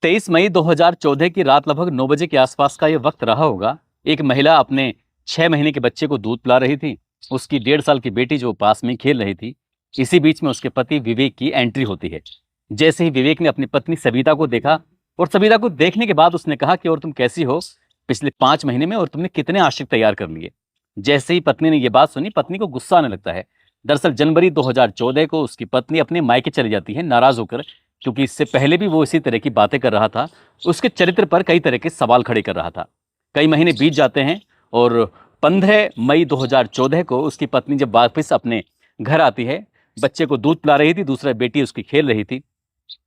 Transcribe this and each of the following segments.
23 मई 2014 की रात लगभग 9 बजे के आसपास का ये वक्त रहा होगा। एक महिला अपने 6 महीने के बच्चे को दूध पिला रही थी। उसकी 1.5 साल की बेटी जो पास में खेल रही थी। इसी बीच में उसके पति विवेक की एंट्री होती है। जैसे ही विवेक ने अपनी पत्नी सविता को देखा और सविता को देखने के बाद उसने कहा कि और तुम कैसी हो पिछले 5 महीने में, और तुमने कितने आशिक तैयार कर लिए। जैसे ही पत्नी ने यह बात सुनी, पत्नी को गुस्सा आने लगता है। दरअसल जनवरी 2014 को उसकी पत्नी अपने मायके चली जाती है नाराज होकर, क्योंकि इससे पहले भी वो इसी तरह की बातें कर रहा था। उसके चरित्र पर कई तरह के सवाल खड़े कर रहा था। कई महीने बीत जाते हैं और 15 मई 2014 को उसकी पत्नी जब वापस अपने घर आती है, बच्चे को दूध पिला रही थी, दूसरा बेटी उसकी खेल रही थी।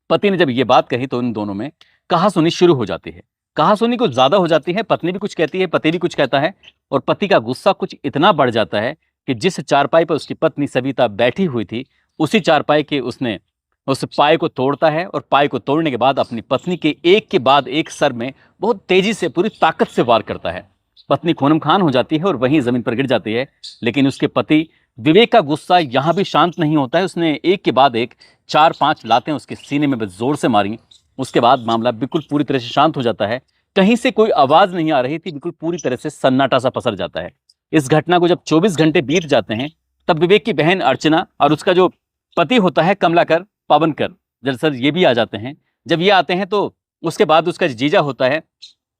पति ने जब ये बात कही तो इन दोनों में कहासुनी शुरू हो जाती है। कहासुनी कुछ ज्यादा हो जाती है। पत्नी भी कुछ कहती है, पति भी कुछ कहता है, और पति का गुस्सा कुछ इतना बढ़ जाता है कि जिस चारपाई पर उसकी पत्नी सविता बैठी हुई थी, उसी चारपाई के उसने उस पाए को तोड़ता है, और पाए को तोड़ने के बाद अपनी पत्नी के एक के बाद एक सर में बहुत तेजी से पूरी ताकत से वार करता है। पत्नी खूनम खान हो जाती है और वहीं जमीन पर गिर जाती है। लेकिन उसके पति विवेक का गुस्सा यहां भी शांत नहीं होता है। उसने एक के बाद एक 4-5 लातें उसके सीने में जोर से मारी। उसके बाद मामला बिल्कुल पूरी तरह से शांत हो जाता है। कहीं से कोई आवाज नहीं आ रही थी, बिल्कुल पूरी तरह से सन्नाटा सा पसर जाता है। इस घटना को जब 24 घंटे बीत जाते हैं, तब विवेक की बहन अर्चना और उसका जो पति होता है कमलाकर पावनकर, दरअसल ये भी आ जाते हैं। जब ये आते हैं तो उसके बाद उसका जीजा होता है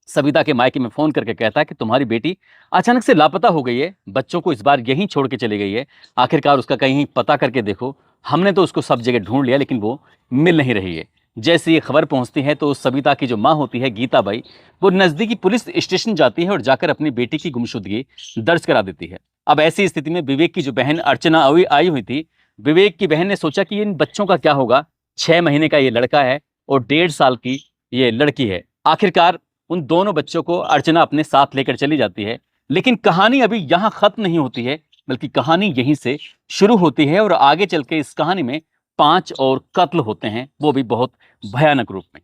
सविता के मायके में फोन करके कहता है कि तुम्हारी बेटी अचानक से लापता हो गई है, बच्चों को इस बार यहीं छोड़ के चली गई है, आखिरकार उसका कहीं पता करके देखो। हमने तो उसको सब जगह ढूंढ लिया लेकिन वो मिल नहीं रही है। जैसे ये खबर पहुंचती है तो सविता की जो माँ होती है गीताबाई, वो नजदीकी पुलिस स्टेशन जाती है और जाकर अपनी बेटी की गुमशुदगी दर्ज करा देती है। अब ऐसी स्थिति में विवेक की जो बहन अर्चना आई हुई थी, विवेक की बहन ने सोचा कि इन बच्चों का क्या होगा। 6 महीने का ये लड़का है और 1.5 साल की ये लड़की है। आखिरकार उन दोनों बच्चों को अर्चना अपने साथ लेकर चली जाती है। लेकिन कहानी अभी यहाँ खत्म नहीं होती है, बल्कि कहानी यहीं से शुरू होती है, और आगे चल के इस कहानी में 5 और कत्ल होते हैं, वो भी बहुत भयानक रूप में।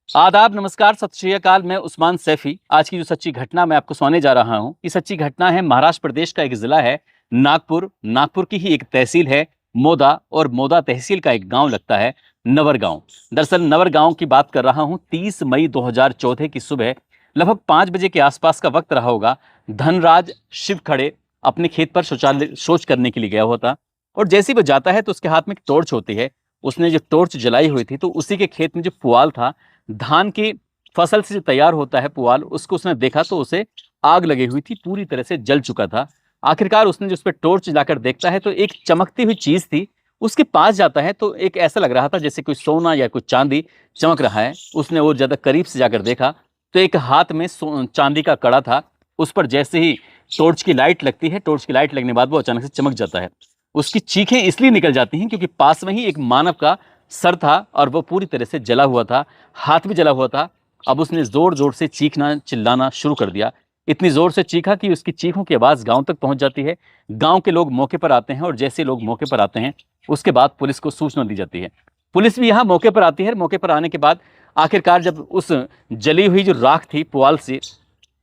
आदाब, नमस्कार, सत श्री अकाल। मैं उस्मान सैफी। आज की जो सच्ची घटना मैं आपको सुनाने जा रहा हूँ, ये सच्ची घटना है महाराष्ट्र प्रदेश का एक जिला है नागपुर। नागपुर की ही एक तहसील है मोदा, और मोदा तहसील का एक गांव लगता है नवर गांव। दरअसल नवर गांव की बात कर रहा हूं। 30 मई 2014 की सुबह लगभग 5 बजे के आसपास का वक्त रहा होगा। धनराज शिवखड़े अपने खेत पर शौच करने के लिए गया हुआ था, और जैसे ही वो जाता है तो उसके हाथ में एक टॉर्च होती है। उसने जो टॉर्च जलाई हुई थी तो उसी के खेत में जो पुआल था, धान की फसल से जो तैयार होता है पुआल, उसको उसने देखा तो उसे आग लगी हुई थी, पूरी तरह से जल चुका था। आखिरकार उसने जो उस पर टॉर्च जलाकर देखता है तो एक चमकती हुई चीज थी। उसके पास जाता है तो एक ऐसा लग रहा था जैसे कोई सोना या कोई चांदी चमक रहा है। उसने और ज्यादा करीब से जाकर देखा तो एक हाथ में चांदी का कड़ा था। उस पर जैसे ही टॉर्च की लाइट लगती है, टॉर्च की लाइट लगने के बाद वो अचानक से चमक जाता है। उसकी चीखें इसलिए निकल जाती हैं क्योंकि पास में ही एक मानव का सर था और वो पूरी तरह से जला हुआ था, हाथ भी जला हुआ था। अब उसने जोर जोर से चीखना चिल्लाना शुरू कर दिया। इतनी जोर से चीखा कि उसकी चीखों की आवाज गांव तक पहुंच जाती है। गांव के लोग मौके पर आते हैं, और जैसे लोग मौके पर आते हैं उसके बाद पुलिस को सूचना दी जाती है। पुलिस भी यहाँ मौके पर आती है। मौके पर आने के बाद आखिरकार जब उस जली हुई जो राख थी पुआल से,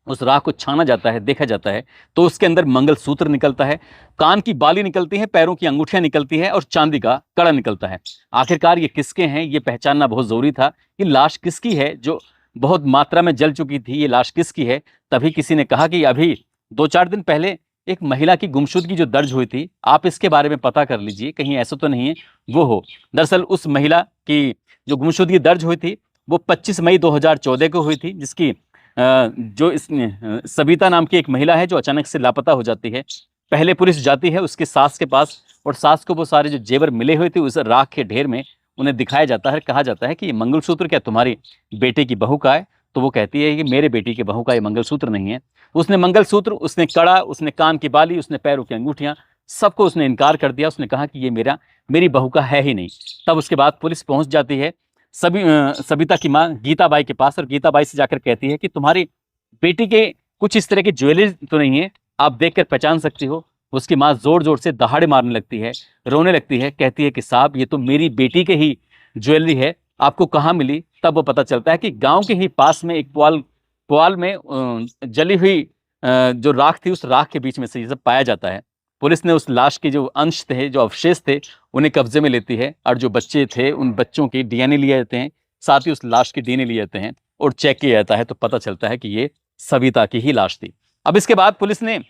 उस राख को छाना जाता है, देखा जाता है, तो उसके अंदर मंगलसूत्र निकलता है, कान की बाली निकलती है, पैरों की अंगूठियां निकलती है, और चांदी का कड़ा निकलता है। आखिरकार ये किसके हैं ये पहचानना बहुत जरूरी था। ये लाश किसकी है जो बहुत मात्रा में जल चुकी थी, ये लाश किसकी है। तभी किसी ने कहा कि अभी 2-4 दिन पहले एक महिला की गुमशुदगी जो दर्ज हुई थी, आप इसके बारे में पता कर लीजिए, कहीं ऐसा तो नहीं है वो हो। दरअसल उस महिला की जो गुमशुदगी दर्ज हुई थी वो 25 मई 2014 को हुई थी, जिसकी जो इस सविता नाम की एक महिला है जो अचानक से लापता हो जाती है। पहले पुलिस जाती है उसके सास के पास, और सास को वो सारे जो जेवर मिले हुए थे उस राख के ढेर में उन्हें दिखाया जाता है। कहा जाता है कि ये मंगलसूत्र क्या तुम्हारी बेटे की बहू का है? तो वो कहती है कि मेरे बेटी की बहू का ये मंगलसूत्र नहीं है। उसने मंगलसूत्र, उसने कड़ा, उसने कान की बाली, उसने पैरों की अंगूठियां, सबको उसने इनकार कर दिया। उसने कहा कि ये मेरी बहू का है ही नहीं। तब उसके बाद पुलिस पहुंच जाती है सविता की माँ गीताबाई के पास, और गीताबाई से जाकर कहती है कि तुम्हारी बेटी के कुछ इस तरह की ज्वेलरी तो नहीं है, आप देखकर पहचान सकती हो। उसकी माँ जोर जोर से दहाड़े मारने लगती है, रोने लगती है, कहती है कि साहब ये तो मेरी बेटी के ही ज्वेलरी है, आपको कहाँ मिली? तब वो पता चलता है कि गांव के ही पास में एक पुआल में जली हुई जो राख थी, उस राख के बीच में से ये सब पाया जाता है। पुलिस ने उस लाश के जो अंश थे, जो अवशेष थे, उन्हें कब्जे में लेती है, और जो बच्चे थे उन बच्चों के डीएनए लिए जाते हैं, साथ ही उस लाश के डीएनए लिए जाते हैं और चेक किया जाता है, तो पता चलता है कि ये सविता की ही लाश थी। अब इसके बाद पुलिस ने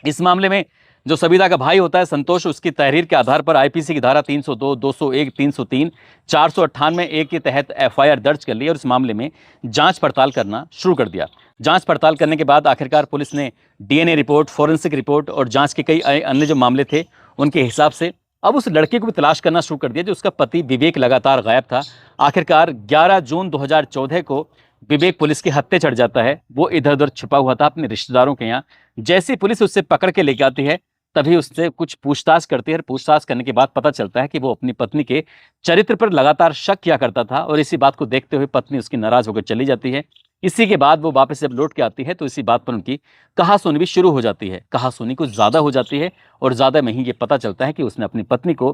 इस मामले में जो सविता का भाई होता है संतोष, उसकी तहरीर के आधार पर आईपीसी की धारा 302, 201, 303, 498 ए के तहत एफआईआर दर्ज कर ली और इस मामले में जांच पड़ताल करना शुरू कर दिया। जांच पड़ताल करने के बाद आखिरकार पुलिस ने डीएनए रिपोर्ट, फोरेंसिक रिपोर्ट और जांच के कई अन्य जो मामले थे उनके हिसाब से अब उस लड़के को भी तलाश करना शुरू कर दिया जो उसका पति विवेक लगातार गायब था। आखिरकार 11 जून 2014 को विवेक पुलिस के हत्थे चढ़ जाता है। वो इधर उधर छुपा हुआ था अपने रिश्तेदारों के यहाँ। जैसे पुलिस उससे पकड़ के लेके आती है तभी उससे कुछ पूछताछ करती है। पूछताछ करने के बाद पता चलता है कि वो अपनी पत्नी के चरित्र पर लगातार शक किया करता था और इसी बात को देखते हुए पत्नी उसकी नाराज होकर चली जाती है। इसी के बाद वो वापस जब लौट के आती है तो इसी बात पर उनकी कहासुनी भी शुरू हो जाती है। कहासुनी कुछ ज़्यादा हो जाती है और ज़्यादा में ही ये पता चलता है कि उसने अपनी पत्नी को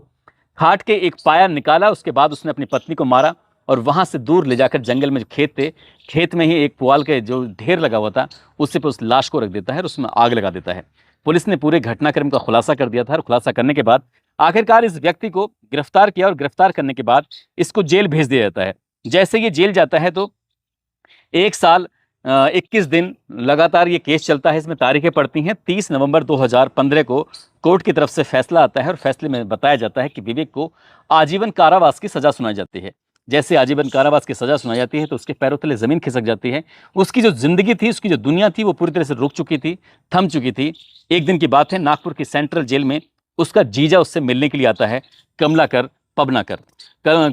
खाट के एक पाया निकाला। उसके बाद उसने अपनी पत्नी को मारा और वहाँ से दूर ले जाकर जंगल में जो खेत थे, खेत में ही एक पुआल के जो ढेर लगा हुआ था उसी पर उस लाश को रख देता है और उसमें आग लगा देता है। पुलिस ने पूरे घटनाक्रम का खुलासा कर दिया था और खुलासा करने के बाद आखिरकार इस व्यक्ति को गिरफ्तार किया और गिरफ्तार करने के बाद इसको जेल भेज दिया जाता है। जैसे ये जेल जाता है तो 1 साल 21 दिन लगातार ये केस चलता है। इसमें तारीखें पड़ती हैं। 30 नवंबर 2015 को कोर्ट की तरफ से फैसला आता है और फैसले में बताया जाता है कि विवेक को आजीवन कारावास की सजा सुनाई जाती है। जैसे आजीवन कारावास की सजा सुनाई जाती है तो उसके पैरों तले जमीन खिसक जाती है। उसकी जो जिंदगी थी, उसकी जो दुनिया थी वो पूरी तरह से रुक चुकी थी, थम चुकी थी। एक दिन की बात है, नागपुर की सेंट्रल जेल में उसका जीजा उससे मिलने के लिए आता है, कमलाकर पबनाकर।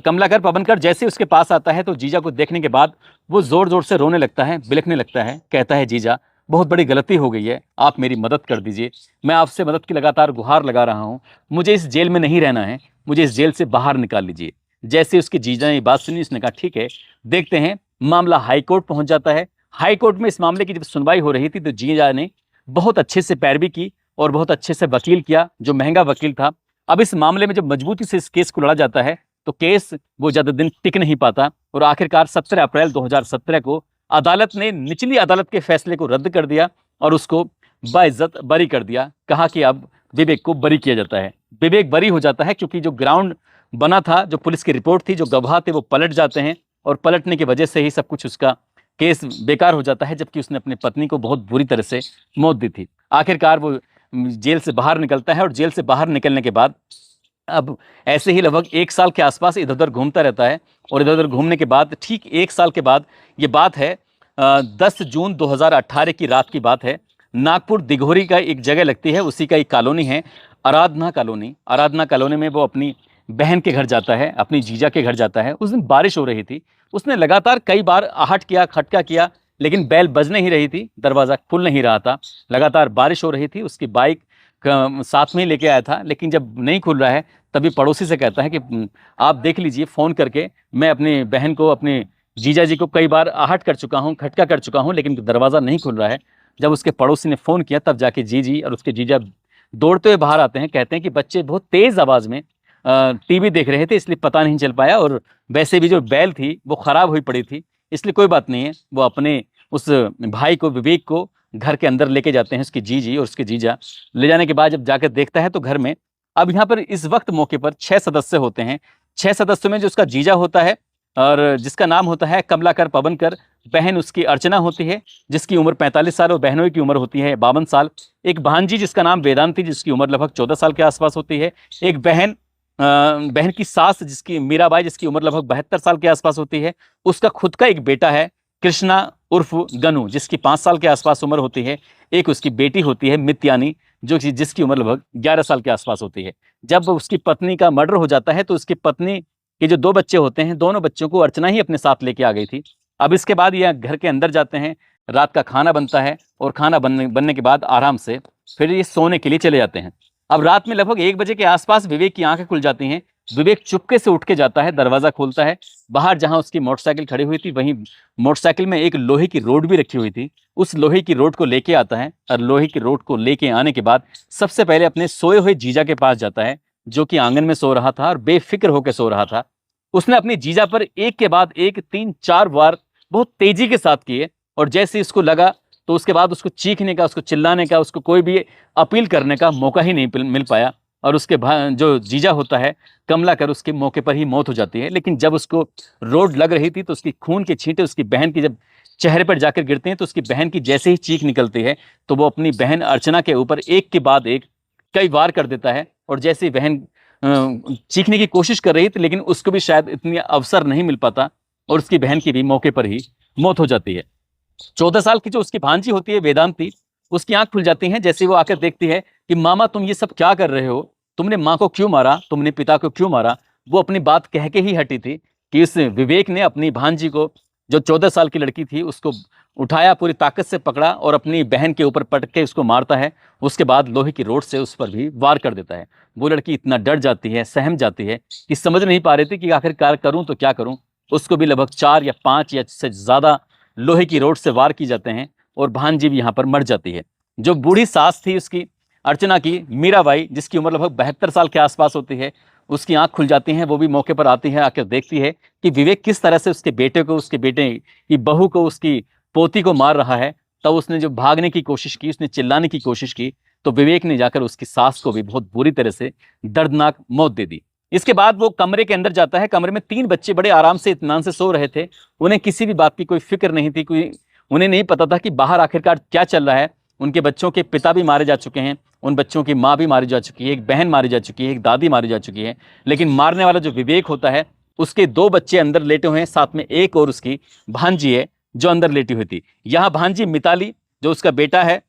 कमलाकर पबनकर जैसे उसके पास आता है तो जीजा को देखने के बाद वो जोर जोर से रोने लगता है, बिलखने लगता है। कहता है, जीजा बहुत बड़ी गलती हो गई है, आप मेरी मदद कर दीजिए। मैं आपसे मदद की लगातार गुहार लगा रहा हूँ। मुझे इस जेल में नहीं रहना है, मुझे इस जेल से बाहर निकाल लीजिए। जैसे उसकी जीजा ने ये बात सुनी, उसने कहा ठीक है देखते हैं। मामला हाईकोर्ट पहुंच जाता है। हाईकोर्ट में इस मामले की जब सुनवाई हो रही थी तो जीजा ने बहुत अच्छे से पैरवी की और बहुत अच्छे से वकील किया, जो महंगा वकील था। अब इस मामले में जब मजबूती से इस केस को लड़ा जाता है तो केस वो ज़्यादा दिन टिक नहीं पाता और आखिरकार 17 अप्रैल 2017 को अदालत ने निचली अदालत के फैसले को रद्द कर दिया और उसको बाइज्जत बरी कर दिया। कहा कि अब विवेक को बरी किया जाता है। विवेक बरी हो जाता है क्योंकि जो ग्राउंड बना था, जो पुलिस की रिपोर्ट थी, जो गवाह थे वो पलट जाते हैं और पलटने की वजह से ही सब कुछ उसका केस बेकार हो जाता है, जबकि उसने अपनी पत्नी को बहुत बुरी तरह से मौत दी थी। आखिरकार वो जेल से बाहर निकलता है और जेल से बाहर निकलने के बाद अब ऐसे ही लगभग 1 साल के आसपास इधर उधर घूमता रहता है और इधर उधर घूमने के बाद ठीक 1 साल के बाद ये बात है, 10 जून 2018 की रात की बात है। नागपुर दिघोरी का एक जगह लगती है, उसी का एक कॉलोनी है, आराधना कॉलोनी। आराधना कॉलोनी में वो अपनी बहन के घर जाता है, अपनी जीजा के घर जाता है। उस दिन बारिश हो रही थी। उसने लगातार कई बार आहट किया, खटका किया, लेकिन बैल बज नहीं रही थी, दरवाज़ा खुल नहीं रहा था। लगातार बारिश हो रही थी। उसकी बाइक साथ में ही लेके आया था, लेकिन जब नहीं खुल रहा है तभी पड़ोसी से कहता है कि आप देख लीजिए फ़ोन करके, मैं अपनी बहन को, अपने जीजा जी को कई बार आहट कर चुका हूँ, खटका कर चुका हूँ, लेकिन दरवाज़ा नहीं खुल रहा है। जब उसके पड़ोसी ने फ़ोन किया तब जाके जीजी और उसके जीजा दौड़ते हुए बाहर आते हैं। कहते हैं कि बच्चे बहुत तेज़ आवाज़ में टीवी देख रहे थे इसलिए पता नहीं चल पाया, और वैसे भी जो बैल थी वो ख़राब हुई पड़ी थी, इसलिए कोई बात नहीं है। वो अपने उस भाई को, विवेक को, घर के अंदर लेके जाते हैं, उसकी जीजी और उसके जीजा। ले जाने के बाद जब जाकर देखता है तो घर में अब यहाँ पर इस वक्त मौके पर 6 सदस्य होते हैं। 6 सदस्यों में जो उसका जीजा होता है और जिसका नाम होता है कमलाकर पबनकर, बहन उसकी अर्चना होती है जिसकी उम्र 45 साल और बहनों की उम्र होती है 52 साल। एक भांजी जिसका नाम वेदांती, जिसकी उम्र लगभग 14 साल के आसपास होती है। एक बहन की सास जिसकी मीराबाई, जिसकी उम्र लगभग 72 साल के आसपास होती है। उसका खुद का एक बेटा है कृष्णा उर्फ गनु, जिसकी 5 साल के आसपास उम्र होती है। एक उसकी बेटी होती है मित्यानी, जिसकी उम्र लगभग 11 साल के आसपास होती है। जब उसकी पत्नी का मर्डर हो जाता है तो उसकी पत्नी के जो 2 बच्चे होते हैं, दोनों बच्चों को अर्चना ही अपने साथ लेके आ गई थी। अब इसके बाद यह घर के अंदर जाते हैं, रात का खाना बनता है और खाना बनने के बाद आराम से फिर ये सोने के लिए चले जाते हैं। अब रात में लगभग 1 बजे के आसपास विवेक की आंखें खुल जाती हैं। विवेक चुपके से उठ के जाता है, दरवाज़ा खोलता है। बाहर जहां उसकी मोटरसाइकिल खड़ी हुई थी वहीं मोटरसाइकिल में एक लोहे की रोड भी रखी हुई थी। उस लोहे की रोड को लेके आता है और लोहे की रोड को लेके आने के बाद सबसे पहले अपने सोए हुए जीजा के पास जाता है, जो कि आंगन में सो रहा था और बेफिक्र होकर सो रहा था। उसने अपनी जीजा पर एक के बाद एक 3-4 वार बहुत तेजी के साथ किए और जैसे इसको लगा तो उसके बाद उसको चीखने का, उसको चिल्लाने का, उसको कोई भी अपील करने का मौका ही नहीं मिल पाया और उसके जो जीजा होता है कमलाकर, उसके मौके पर ही मौत हो जाती है। लेकिन जब उसको रोड लग रही थी तो उसकी खून के छींटे उसकी बहन की जब चेहरे पर जाकर गिरते हैं तो उसकी बहन की जैसे ही चीख निकलती है तो वो अपनी बहन अर्चना के ऊपर एक के बाद एक कई वार कर देता है। और जैसे ही बहन चीखने की कोशिश कर रही थी लेकिन उसको भी शायद इतनी अवसर नहीं मिल पाता और उसकी बहन की भी मौके पर ही मौत हो जाती है। 14 साल की जो उसकी भांजी होती है वेदांती, उसकी आंख खुल जाती है जैसे वो आकर देखती है कि मामा तुम ये सब क्या कर रहे हो, तुमने माँ को क्यों मारा, तुमने पिता को क्यों मारा। वो अपनी बात कह के ही हटी थी कि इस विवेक ने अपनी भांजी को, जो 14 साल की लड़की थी, उसको उठाया, पूरी ताकत से पकड़ा और अपनी बहन के ऊपर पटक के उसको मारता है। उसके बाद लोहे की रोड से उस पर भी वार कर देता है। वो लड़की इतना डर जाती है, सहम जाती है कि समझ नहीं पा रही थी कि आखिरकार करूं तो क्या करूं। उसको भी लगभग 4 या 5 या से ज़्यादा लोहे की रोड से वार की जाते हैं और भांजी भी यहाँ पर मर जाती है। जो बूढ़ी सास थी उसकी, अर्चना की, मीराबाई, जिसकी उम्र लगभग 72 साल के आसपास होती है, उसकी आंख खुल जाती है। वो भी मौके पर आती है, आकर देखती है कि विवेक किस तरह से उसके बेटे को, उसके बेटे की बहू को, उसकी पोती को मार रहा है। तब उसने जो भागने की कोशिश की, उसने चिल्लाने की कोशिश की, तो विवेक ने जाकर उसकी सास को भी बहुत बुरी तरह से दर्दनाक मौत दे दी। इसके बाद वो कमरे के अंदर जाता है। कमरे में 3 बच्चे बड़े आराम से इत्मीनान से सो रहे थे। उन्हें किसी भी बात की कोई फिक्र नहीं थी, उन्हें नहीं पता था कि बाहर आखिरकार क्या चल रहा है। उनके बच्चों के पिता भी मारे जा चुके हैं, उन बच्चों की माँ भी मारी जा चुकी है, एक बहन मारी जा चुकी है, एक दादी मारी जा चुकी है। लेकिन मारने वाला जो विवेक होता है, उसके 2 बच्चे अंदर लेटे हुए हैं, साथ में एक और उसकी भांजी है जो अंदर लेटी हुई थी। यहाँ भांजी मिताली, जो उसका बेटा है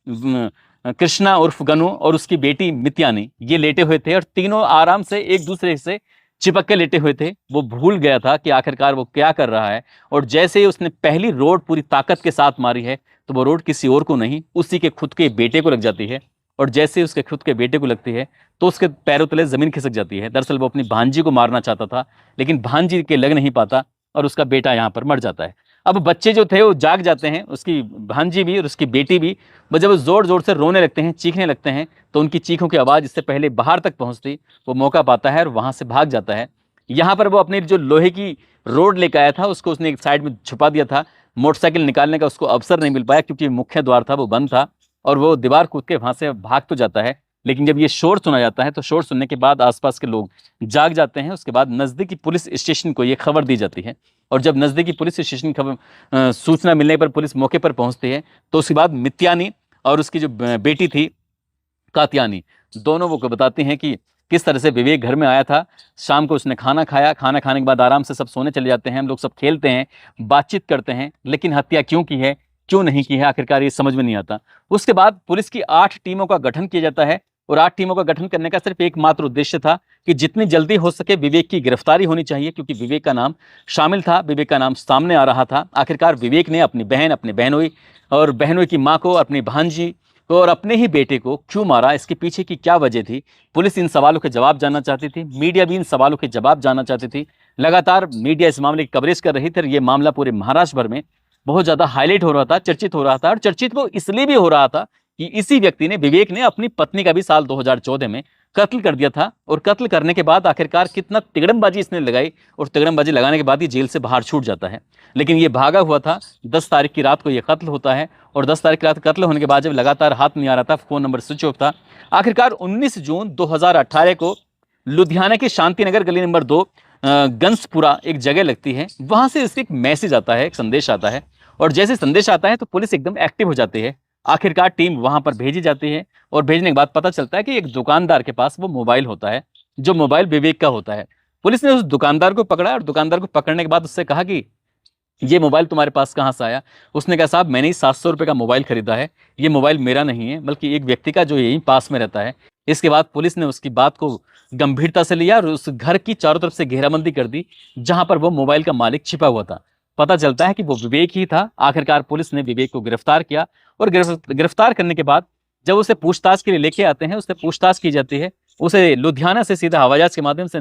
कृष्णा उर्फ गनु, और उसकी बेटी मित्यानी, ये लेटे हुए थे और तीनों आराम से एक दूसरे से चिपक के लेटे हुए थे। वो भूल गया था कि आखिरकार वो क्या कर रहा है। और जैसे ही उसने पहली रोड पूरी ताकत के साथ मारी है तो वो रोड किसी और को नहीं, उसी के खुद के बेटे को लग जाती है। और जैसे ही उसके खुद के बेटे को लगती है तो उसके पैरों तले जमीन खिसक जाती है। दरअसल वो अपनी भांजी को मारना चाहता था लेकिन भांजी के लग नहीं पाता और उसका बेटा यहाँ पर मर जाता है। अब बच्चे जो थे वो जाग जाते हैं, उसकी भांजी भी और उसकी बेटी भी। वो जब जोर जोर से रोने लगते हैं, चीखने लगते हैं, तो उनकी चीखों की आवाज़ इससे पहले बाहर तक पहुंचती, वो मौका पाता है और वहां से भाग जाता है। यहाँ पर वो अपनी जो लोहे की रोड लेकर आया था उसको उसने एक साइड में छुपा दिया था। मोटरसाइकिल निकालने का उसको अवसर नहीं मिल पाया क्योंकि मुख्य द्वार था वो बंद था, और वो दीवार कूद के वहां से भाग तो जाता है। लेकिन जब ये शोर सुना जाता है तो शोर सुनने के बाद आसपास के लोग जाग जाते हैं। उसके बाद नज़दीकी पुलिस स्टेशन को ये खबर दी जाती है, और जब नज़दीकी पुलिस स्टेशन खबर सूचना मिलने पर पुलिस मौके पर पहुंचती है तो उसके बाद मित्यानी और उसकी जो बेटी थी कात्यानी, दोनों वो को बताती हैं कि किस तरह से विवेक घर में आया था। शाम को उसने खाना खाया, खाना खाने के बाद आराम से सब सोने चले जाते हैं, हम लोग सब खेलते हैं, बातचीत करते हैं, लेकिन हत्या क्यों की है, क्यों नहीं की है, आखिरकार ये समझ में नहीं आता। उसके बाद पुलिस की 8 टीमों का गठन किया जाता है, और 8 टीमों का गठन करने का सिर्फ एकमात्र उद्देश्य था कि जितनी जल्दी हो सके विवेक की गिरफ्तारी होनी चाहिए, क्योंकि विवेक का नाम शामिल था, विवेक का नाम सामने आ रहा था। आखिरकार विवेक ने अपनी बहन, अपने बहनोई और बहनोई की माँ को, अपनी भांजी को और अपने ही बेटे को क्यों मारा, इसके पीछे की क्या वजह थी। पुलिस इन सवालों के जवाब जानना चाहती थी, मीडिया भी इन सवालों के जवाब जानना चाहती थी। लगातार मीडिया इस मामले की कवरेज कर रही थी और ये मामला पूरे महाराष्ट्र भर में बहुत ज़्यादा हाईलाइट हो रहा था, चर्चित हो रहा था। और चर्चित वो इसलिए भी हो रहा था कि इसी व्यक्ति ने, विवेक ने, अपनी पत्नी का भी साल 2014 में कत्ल कर दिया था। और कत्ल करने के बाद आखिरकार कितना तिगड़मबाजी इसने लगाई, और तिगड़मबाजी लगाने के बाद ही जेल से बाहर छूट जाता है। लेकिन ये भागा हुआ था। 10 तारीख की रात को ये कत्ल होता है, और 10 तारीख की रात कत्ल होने के बाद जब लगातार हाथ नहीं आ रहा था, फ़ोन नंबर स्विच ऑफ था, आखिरकार 19 जून 2018 को लुधियाना के शांतिनगर गली नंबर 2 गंसपुरा एक जगह लगती है, वहाँ से इसके एक मैसेज आता है, एक संदेश आता है। और जैसे संदेश आता है तो पुलिस एकदम एक्टिव हो जाती है। आखिरकार टीम वहां पर भेजी जाती है, और भेजने के बाद पता चलता है कि एक दुकानदार के पास वो मोबाइल होता है, जो मोबाइल विवेक का होता है। पुलिस ने उस दुकानदार को पकड़ा, और दुकानदार को पकड़ने के बाद उससे कहा कि ये मोबाइल तुम्हारे पास कहाँ से आया। उसने कहा, साहब मैंने ही 700 रुपये का मोबाइल खरीदा है, ये मोबाइल मेरा नहीं है बल्कि एक व्यक्ति का जो यहीं पास में रहता है। इसके बाद पुलिस ने उसकी बात को गंभीरता से लिया और उस घर की चारों तरफ से घेराबंदी कर दी जहां पर वो मोबाइल का मालिक छिपा हुआ था। पता चलता है कि वो विवेक ही था। आखिरकार पुलिस ने विवेक को गिरफ्तार किया, और गिरफ्तार करने के बाद जब उसे पूछताछ के लिए लेके आते हैं, उससे पूछताछ की जाती है। उसे लुधियाना से सीधा हवाई जहाज के माध्यम से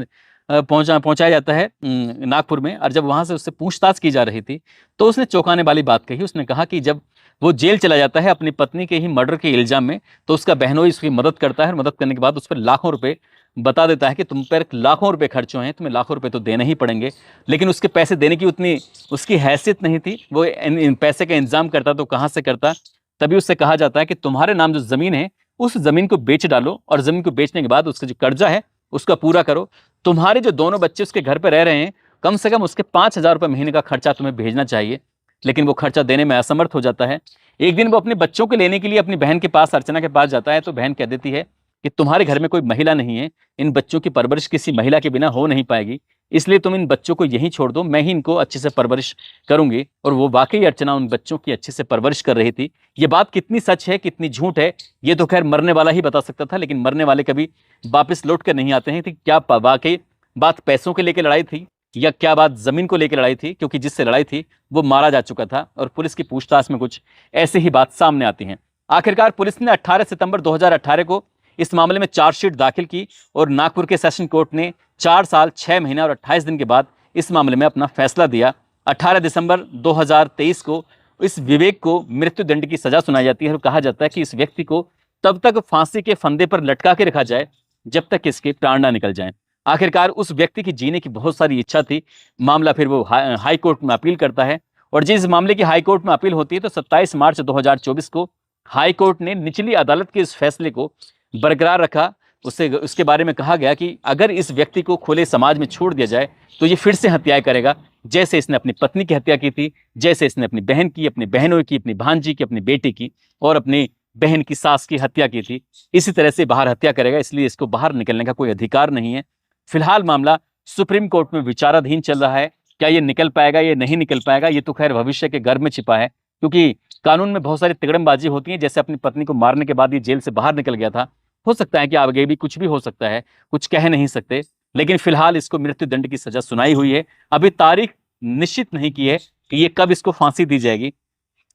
पहुंचाया जाता है नागपुर में। और जब वहां से उससे पूछताछ की जा रही थी तो उसने चौंकाने वाली बात कही। उसने कहा कि जब वो जेल चला जाता है अपनी पत्नी के ही मर्डर के इल्जाम में, तो उसका बहनोई उसकी मदद करता है, और मदद करने के बाद उस पर लाखों रुपए बता देता है कि तुम पर लाखों रुपए खर्च हुए हैं, तुम्हें लाखों रुपए तो देने ही पड़ेंगे। लेकिन उसके पैसे देने की उतनी उसकी हैसियत नहीं थी। वो इन पैसे का इंतजाम करता तो कहाँ से करता। तभी उससे कहा जाता है कि तुम्हारे नाम जो ज़मीन है उस जमीन को बेच डालो और जमीन को बेचने के बाद उसका जो कर्जा है उसका पूरा करो। तुम्हारे जो दोनों बच्चे उसके घर पे रह रहे हैं, कम से कम उसके 5,000 रुपये महीने का खर्चा तुम्हें भेजना चाहिए, लेकिन वो खर्चा देने में असमर्थ हो जाता है। एक दिन वो अपने बच्चों को लेने के लिए अपनी बहन के पास, अर्चना के पास जाता है, तो बहन कह देती है कि तुम्हारे घर में कोई महिला नहीं है, इन बच्चों की परवरिश किसी महिला के बिना हो नहीं पाएगी, इसलिए तुम इन बच्चों को यहीं छोड़ दो, मैं ही इनको अच्छे से परवरिश करूंगी। और वो वाकई अर्चना उन बच्चों की अच्छे से परवरिश कर रही थी। ये बात कितनी सच है कितनी झूठ है ये तो खैर मरने वाला ही बता सकता था, लेकिन मरने वाले कभी वापस लौट कर नहीं आते हैं। कि क्या वाकई बात पैसों के लेकर लड़ाई थी या क्या बात जमीन को लेकर लड़ाई थी, क्योंकि जिससे लड़ाई थी वो मारा जा चुका था और पुलिस की पूछताछ में कुछ ऐसी ही बात सामने आती है। आखिरकार पुलिस ने 18 सितंबर 2018 को इस मामले में चार्जशीट दाखिल की और नागपुर के सेशन कोर्ट ने 4 साल 6 महीने और 28 दिन के बाद इस मामले में अपना फैसला दिया। 18 दिसंबर 2023 को इस विवेक को मृत्युदंड की सजा सुनाई जाती है और कहा जाता है कि इस व्यक्ति को तब तक फांसी के फंदे पर लटका के रखा जाए जब तक इसके प्राण ना निकल जाएं। आखिरकार उस व्यक्ति की जीने की बहुत सारी इच्छा थी। मामला फिर वो हाई कोर्ट में अपील करता है और जिस मामले की हाई कोर्ट में अपील होती है तो 27 मार्च 2024 को हाई कोर्ट ने निचली अदालत के इस फैसले को बरकरार रखा। उसके बारे में कहा गया कि अगर इस व्यक्ति को खुले समाज में छोड़ दिया जाए तो ये फिर से हत्याएं करेगा, जैसे इसने अपनी पत्नी की हत्या की थी, जैसे इसने अपनी बहन की, अपनी बहनों की, अपनी भांजी की, अपनी बेटी की और अपनी बहन की सास की हत्या की थी। इसी तरह से बाहर हत्या करेगा, इसलिए इसको बाहर निकलने का कोई अधिकार नहीं है। फिलहाल मामला सुप्रीम कोर्ट में विचाराधीन चल रहा है। क्या ये निकल पाएगा, ये नहीं निकल पाएगा, ये तो खैर भविष्य के गर्भ में छिपा है, क्योंकि कानून में बहुत सारी तिकड़मबाजी होती है। जैसे अपनी पत्नी को मारने के बाद ये जेल से बाहर निकल गया था, हो सकता है कि आगे भी कुछ भी हो सकता है, कुछ कह नहीं सकते। लेकिन फिलहाल इसको मृत्युदंड की सजा सुनाई हुई है। अभी तारीख निश्चित नहीं की है कि ये कब इसको फांसी दी जाएगी,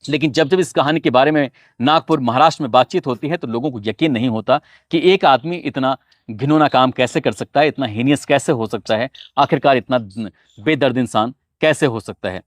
लेकिन जब जब इस कहानी के बारे में नागपुर महाराष्ट्र में बातचीत होती है तो लोगों को यकीन नहीं होता कि एक आदमी इतना घिनौना काम कैसे कर सकता है, इतना हीनियस कैसे हो सकता है, आखिरकार इतना बेदर्द इंसान कैसे हो सकता है।